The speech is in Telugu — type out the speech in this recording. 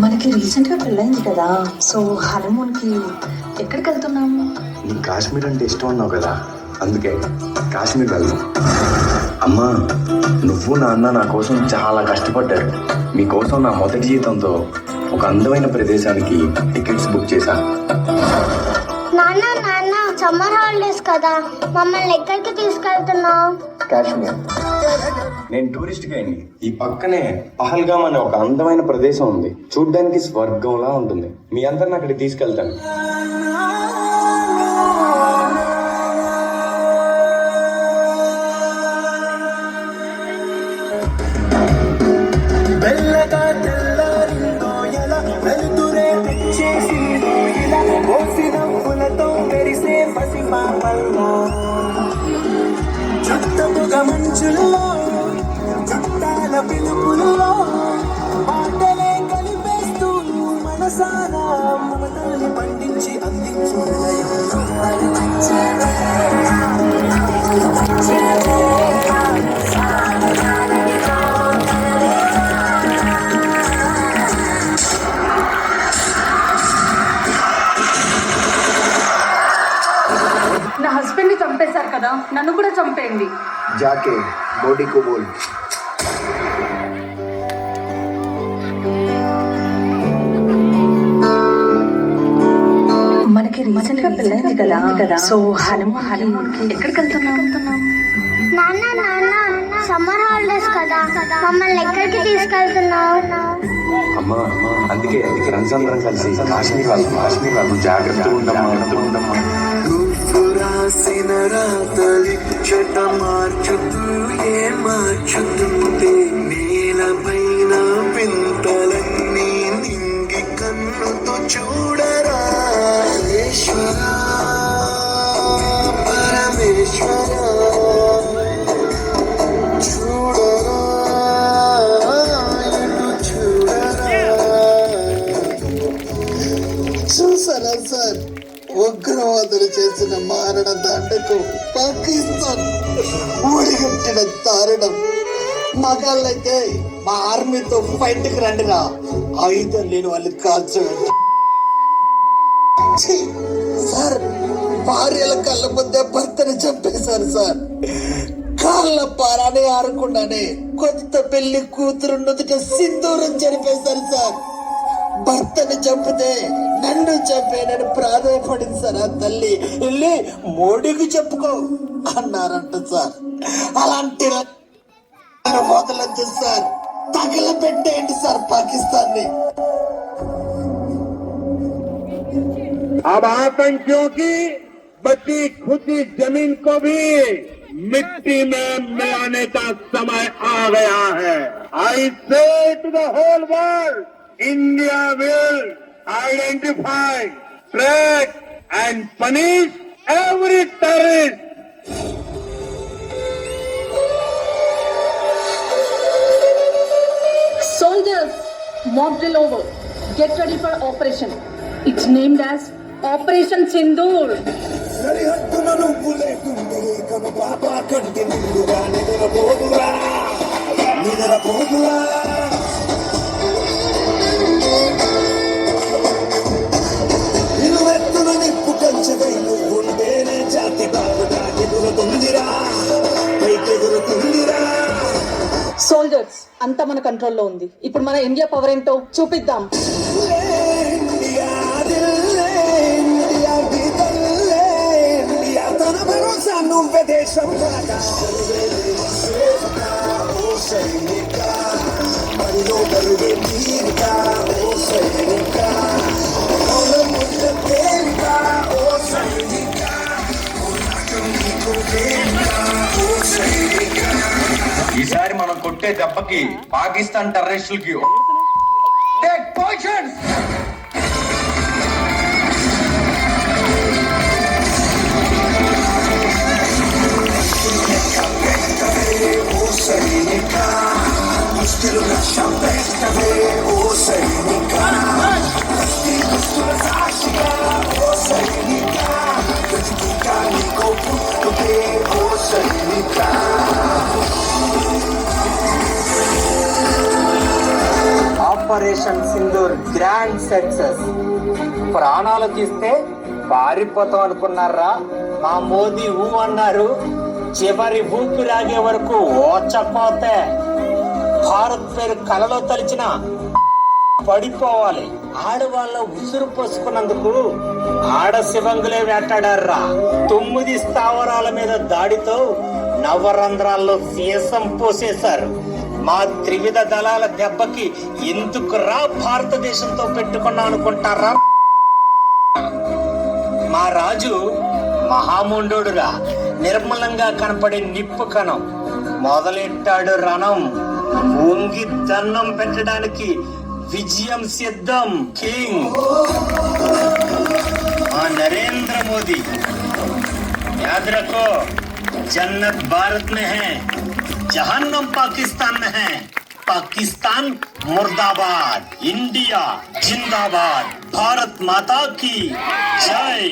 మనకి రీసెంట్ గా పెళ్ళైంది కదా, సో హనీమూన్ కి ఎక్కడికి వెళ్తున్నాము? నీకు కాశ్మీర్ అంటే ఇష్టం అన్నావు కదా, అందుకే కాశ్మీర్ వెళ్దాం. అమ్మా, నువ్వు నాన్న నా కోసం చాలా కష్టపడ్డారు. మీకోసం నా మొదటి జీతంతో ఒక అందమైన ప్రదేశానికి టికెట్స్ బుక్ చేశాను. నాన్న నాన్న సమ్మర్ హాలిడేస్ కదా, మమ్మల్ని ఎక్కడికి తీసుకెళ్తున్నావు? కాశ్మీర్. నేను టూరిస్ట్ గైడ్ని. ఈ పక్కనే పహల్గామ్ అనే ఒక అందమైన ప్రదేశం ఉంది. చూడ్డానికి స్వర్గంలా ఉంటుంది. మీ అందరిని అక్కడికి తీసుకెళ్తాను. చుట్టముగా మంచుల్లో చుట్టాల పిలుపుల్లో పాటలే కలిపేస్తూ మనసారా మమతల్ని పండించి అందించు నా హస్బెండ్ ని చంపేశారు కదా, నన్ను కూడా చంపేయండి. जाके बॉडी को बोल. మనకి రీసెంట్ గా పెళ్ళైంది కదా, సో హనీమూన్ కి ఎక్కడికి వెళ్తున్నాము? నాన్న నాన్న సమ్మర్ హాలిడేస్ కదా, మమ్మల్ని ఎక్కడికి తీసుకెళ్తున్నావు? అమ్మా, అందుకే ఫ్రెండ్స్ కలిసి కాశ్మీర్ వాళ్ళు జాగ్రత్తగా ఉండమ్మా. రాసిన రాతలి చెట మార్చుతూ ఏ మార్చుతుంటే నేలపైన పింతలన్నీ నింగి కన్నుతో చూడరా ఈశ్వర పరమేశ్వర చూడరా ఇటు చూడరా. చూసారా సార్, ఉగ్రవాదులు చేసిన మారణ దండకు పాకిస్తాన్ ఊడిగట్టిన దారుణం. మగాళ్ళైతే మా ఆర్మీతో ఫైట్కి రండిరా, ఆయుధం లేని వాళ్ళు కాల్చండి. సార్, భార్యల కళ్ళ ముందే భర్తని చంపేశారు సార్. కాళ్ళ పారానే ఆరకుండానే కొత్త పెళ్లి కూతురు నుదుట సింధూరం జరిపేశారు సార్. భర్తని చంపితే నన్ను చంపేనని ప్రాధాయపడింది సార్. ఆ తల్లి వెళ్ళి మోడీకి చెప్పుకో అన్నారంట సార్. అలాంటి వదలద్దు సార్, తగలబెట్టేయండి సార్ పాకిస్తాన్ ని. अब आतंकियों की बची खुदी जमीन को भी मिट्टी में मिलाने का समय आ गया है. I say to the whole world, India will identify, track and punish every terrorist. Soldiers, mock drill over. Get ready for operation. It's named as Operation Sindoor. సరిహద్దున నువ్వులే గుండె కను బాబా కంటి నిండుగా నిద్రపోదురా. నిలువెత్తున నిప్పు కంచెదై నువ్వుంటేనే జాతి బాగుగా ఎదురుతుందిరా, పైకెదురుతుందిరా. సోల్జర్స్, అంతా మన కంట్రోల్లో ఉంది. ఇప్పుడు మన ఇండియా పవర్ ఏంటో చూపిద్దాం. ఇండియా దిల్లే, ఇండియా గిదల్లే, ఇండియా తన భరోసా నువ్వే దేశం కాగా. ఓ సైనిక మరిలో బరుగే తీరిక, ఓ సైనిక ముంద తేలిక, ఓ సైనిక నీకు తేలిక, ఓ సైనిక. ఈసారి మనం కొట్టే దెబ్బకి పాకిస్తాన్ టెర్రరిస్టులకి టేక్ పొజిషన్స్. ఓ సైనిక ముష్టిలుగా చంపేస్తవే, ఓ సైనిక దుస్తుల సాక్షిగా, ఓ సైనిక ప్రతిగా నీకో పుట్టుకే, ఓ సైనిక. Operation Sindoor grand success. ప్రాణాలు తీస్తే పారిపోతాం అనుకున్నారా? మా మోదీ ఊ అన్నారు, చివరి ఊపిరాగే వరకు ఓచపోతే భారత్ పేరు కలలో తలిచిన పడిపోవాలి. ఆడవాళ్ళ ఉసురు పోసుకున్నందుకు ఆడ శివంగులే వేటాడారా. 9 స్థావరాల మీద దాడితో నవరంధ్రాల్లో సీసం పోసేశారు. మా త్రివిధ దళాల దెబ్బకి ఎందుకు రా భారతదేశంతో పెట్టుకున్నా అనుకుంటారా? మా రాజు మహాముండోడురా, నిర్మలంగా కనపడే నిప్పు కణం. మొదలెట్టాడు రణం, వంగి దన్నం పెట్టడానికి విజయం సిద్ధం. కింగ్ नरेंद्र मोदी, याद रखो, जन्नत भारत में है, जहन्नम पाकिस्तान में है. पाकिस्तान मुर्दाबाद, इंडिया जिंदाबाद, भारत माता की जय.